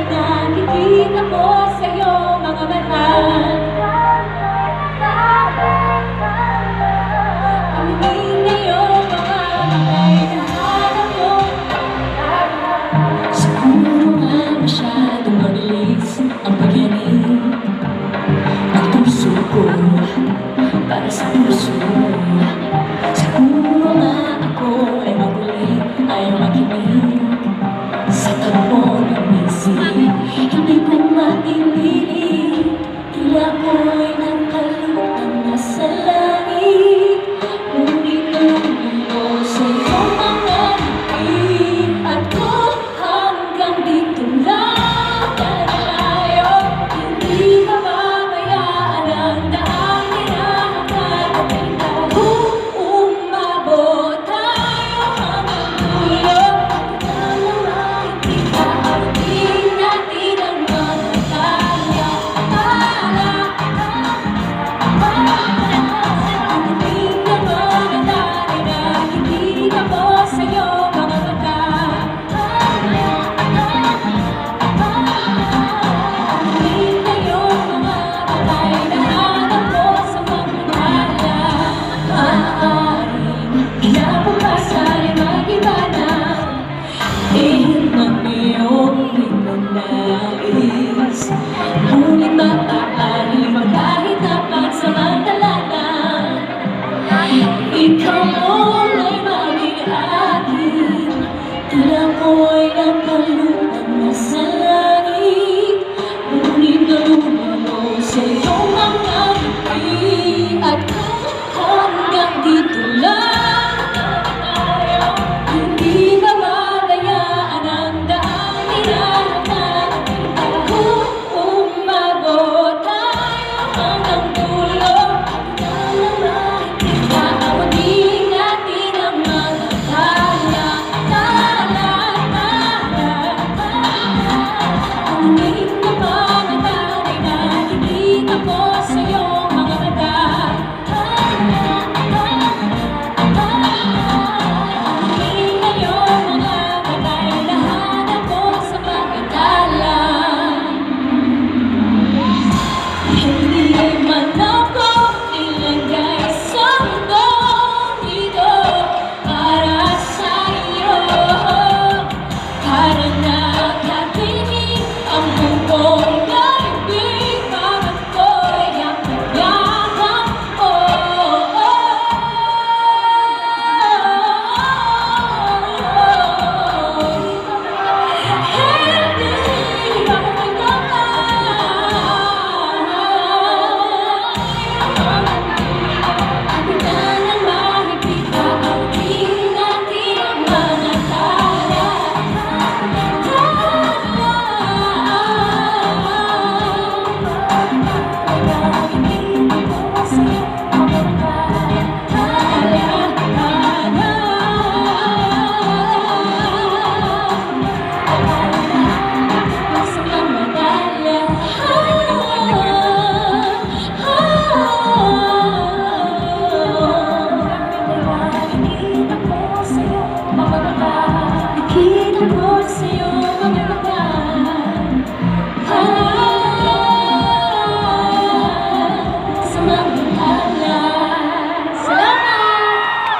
Nakikita ko sa'yo mga mata. Pamingin na yung mga matay na hanap mo. Siguro nga masyadong mabilis ang pagyanig ang puso ko para sa puso mo. Siguro nga ako ay magulit, ayaw makinig sa takbo ng isip. Hindi ko mainili, tila ko'y nakalutang nasa langit. Ngunit nalulunod sa iyong mga ngiti. Ako hanggang dito lang tayo. Hindi mababayaan ang daang hinahangad na umabot tayo hanggang dulo. Ngunit maaari kahit na pansamantala na ikaw mo'y maging akin. Tila ko'y